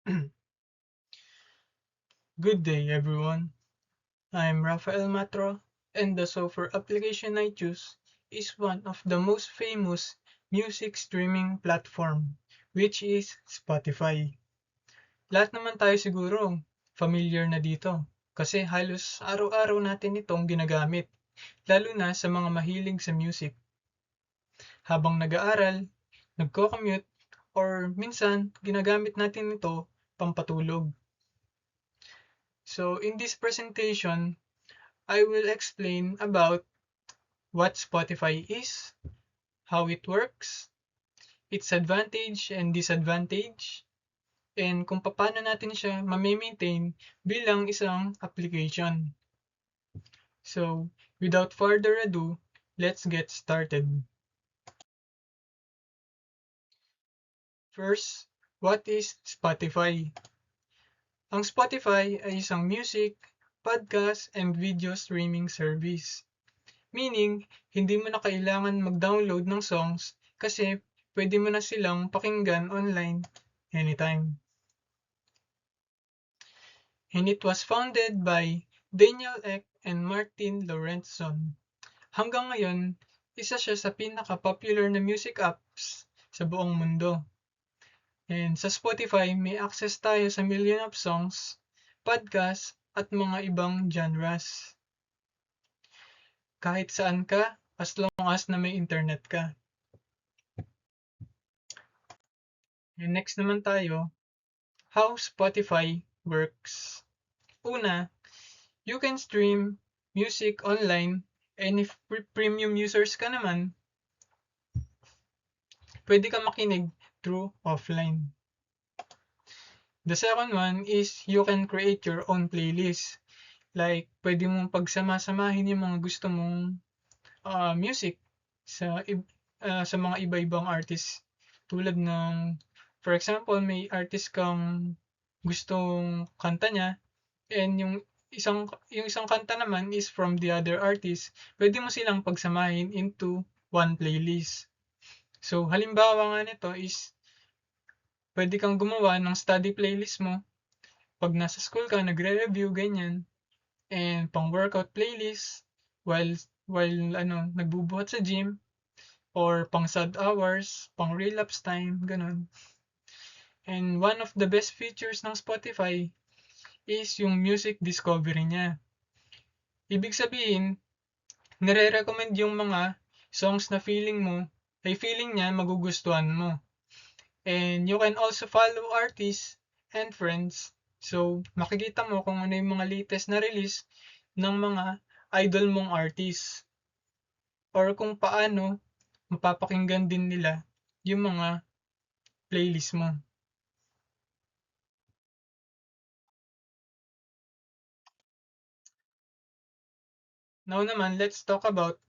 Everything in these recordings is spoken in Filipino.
Good day, everyone. I'm Rafael Matro, and the software application I choose is one of the most famous music streaming platform, which is Spotify. Lahat naman tayo siguro familiar na dito kasi halos araw-araw natin itong ginagamit, lalo na sa mga mahilig sa music. Habang nag-aaral, nagko-commute, or minsan ginagamit natin ito pampatulog. So in this presentation, I will explain about what Spotify is, how it works, its advantage and disadvantage, and kung paano natin siya ma-maintain bilang isang application. So, without further ado, let's get started. First, what is Spotify? Ang Spotify ay isang music, podcast, and video streaming service. Meaning, hindi mo na kailangan mag-download ng songs kasi pwede mo na silang pakinggan online anytime. And it was founded by Daniel Ek and Martin Lorentzon. Hanggang ngayon, isa siya sa pinaka-popular na music apps sa buong mundo. And sa Spotify, may access tayo sa million of songs, podcasts, at mga ibang genres. Kahit saan ka, as long as na may internet ka. And next naman tayo, how Spotify works. Una, you can stream music online, and if premium users ka naman, pwede ka makinig through offline. The second one is you can create your own playlist. Like, pwede mong pagsama-samahin yung mga gusto mong music sa mga iba-ibang artists. Tulad ng, for example, may artist kang gustong kanta niya, and yung isang kanta naman is from the other artist, pwede mo silang pagsamahin into one playlist. So, halimbawa nga nito is pwede kang gumawa ng study playlist mo. Pag nasa school ka, nagre-review, ganyan. And pang workout playlist while nagbubuhat sa gym, or pang sad hours, pang relapse time, ganun. And one of the best features ng Spotify is yung music discovery niya. Ibig sabihin, nire-recommend yung mga songs na feeling niya magugustuhan mo. And you can also follow artists and friends. So, makikita mo kung ano yung mga latest na release ng mga idol mong artist. Or kung paano mapapakinggan din nila yung mga playlist mo. Now naman, let's talk about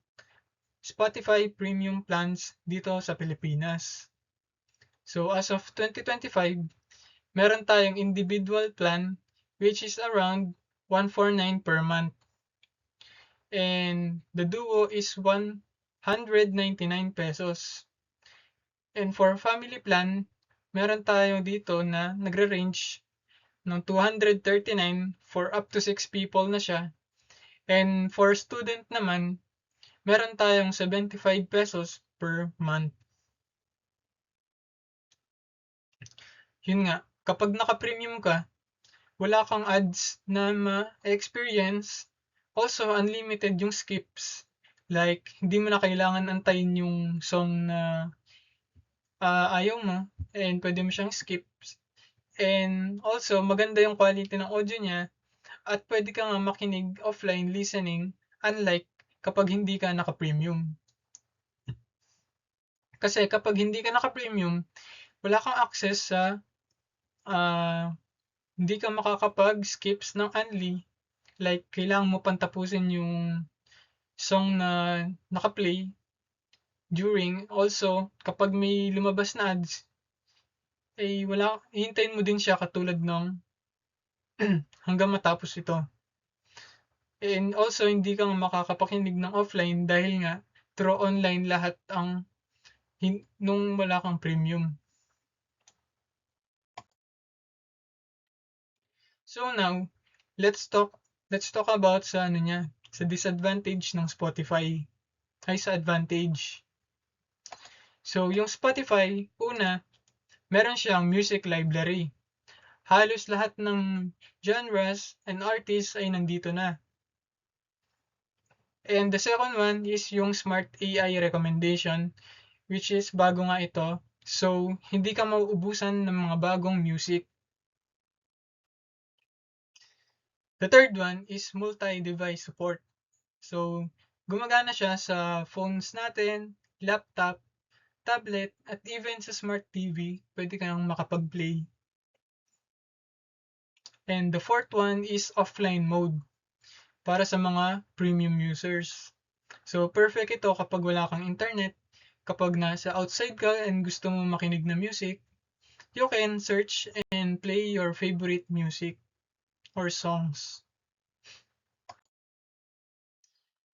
Spotify premium plans dito sa Pilipinas. So as of 2025, meron tayong individual plan which is around 149 per month. And the duo is 199 pesos. And for family plan, meron tayo dito na nagre-range ng 239 for up to 6 people na siya. And for student naman, meron tayong 75 pesos per month. Yun nga, kapag naka-premium ka, wala kang ads na ma-experience. Also, unlimited yung skips. Like, hindi mo na kailangan antayin yung song na ayaw mo, and pwede mo siyang skip. And also, maganda yung quality ng audio niya, at pwede ka nga makinig offline listening, unlike kapag hindi ka naka-premium. Kasi kapag hindi ka naka-premium, wala kang access sa ah, hindi ka makakapag-skips ng only. Like, kailangan mo pang tapusin yung song na naka-play during. Also, kapag may lumabas na ads, hihintayin mo din siya katulad ng hanggang matapos ito. And also, hindi ka makakapakinig ng offline dahil nga through online lahat ang nung wala kang premium. So now, let's talk about sa disadvantage ng Spotify ay sa advantage. So yung Spotify, una, meron siyang music library. Halos lahat ng genres and artists ay nandito na. And the second one is yung smart AI recommendation, which is bago nga ito. So, hindi ka mauubusan ng mga bagong music. The third one is multi-device support. So, gumagana siya sa phones natin, laptop, tablet, at even sa smart TV, pwede ka nang makapag-play. And the fourth one is offline mode para sa mga premium users. So, perfect ito kapag wala kang internet, kapag nasa outside ka and gusto mo makinig na music, you can search and play your favorite music or songs.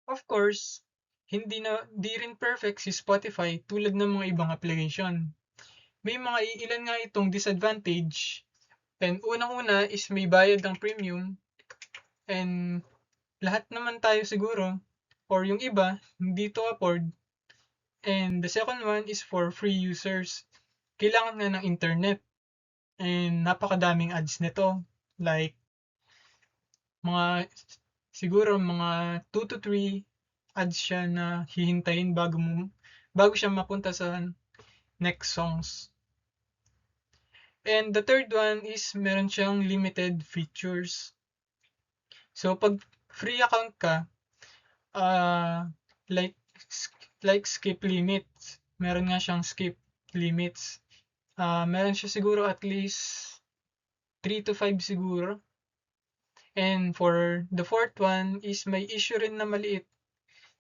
Of course, di rin perfect si Spotify tulad ng mga ibang application. May mga ilan nga itong disadvantage. And unang-una is may bayad ng premium. And lahat naman tayo siguro, or yung iba, hindi to afford. And the second one is for free users. Kailangan nga ng internet. And napakadaming ads nito. Like, mga siguro mga 2 to 3 ads siya na hihintayin bago siya mapunta sa next songs. And the third one is meron siyang limited features. So pag free account ka, uh, like like skip limits, meron nga siyang skip limits. Meron siya siguro at least 3 to 5 siguro. And for the fourth one is may issue rin na maliit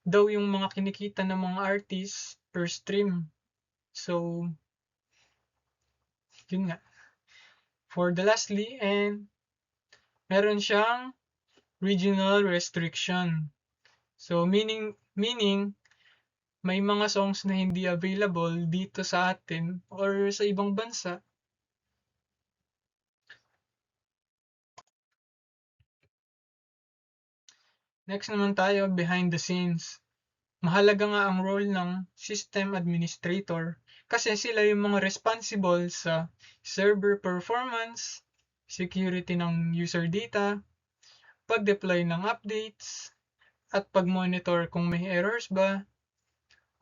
daw yung mga kinikita ng mga artists per stream. So, yun nga. For the lastly, and meron siyang regional restriction. So, meaning may mga songs na hindi available dito sa atin or sa ibang bansa. Next naman tayo, behind the scenes. Mahalaga nga ang role ng system administrator kasi sila yung mga responsible sa server performance, security ng user data, pag-deploy ng updates, at pag-monitor kung may errors ba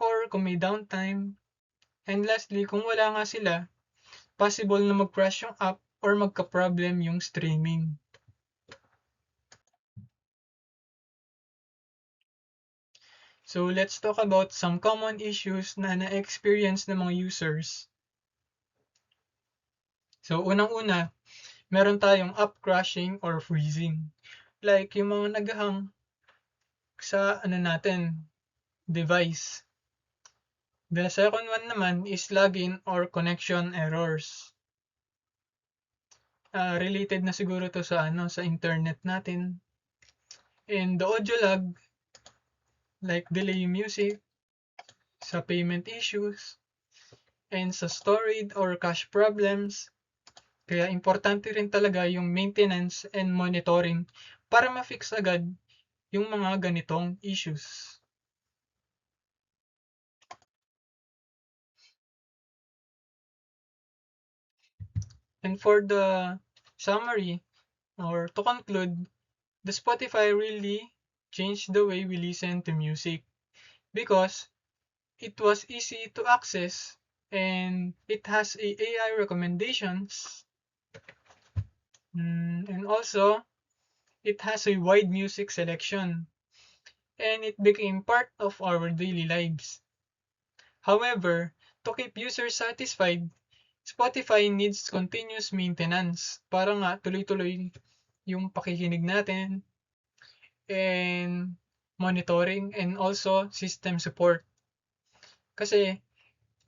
or kung may downtime. And lastly, kung wala nga sila, possible na mag-crash yung app or magka-problem yung streaming. So let's talk about some common issues na na-experience ng mga users. So unang-una, meron tayong app crashing or freezing. Like yung mga naghahang sa device. The second one naman is login or connection errors. Related na siguro to sa internet natin. And the audio lag, like delay music, sa payment issues, and sa storage or cache problems. Kaya importante rin talaga yung maintenance and monitoring para ma-fix agad yung mga ganitong issues. And for the summary, or to conclude, the Spotify really changed the way we listen to music because it was easy to access and it has a AI recommendations, and also it has a wide music selection and it became part of our daily lives. However, to keep users satisfied, Spotify needs continuous maintenance para nga tuloy-tuloy yung pakikinig natin and monitoring and also system support. Kasi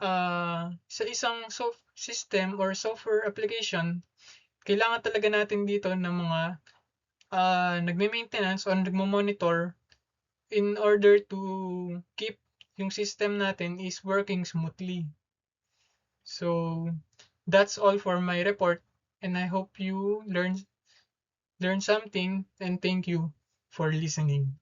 sa isang system or software application, kailangan talaga natin dito ng mga nagme-maintenance or nagmo-monitor in order to keep yung system natin is working smoothly. So, that's all for my report and I hope you learned learn something, and thank you for listening.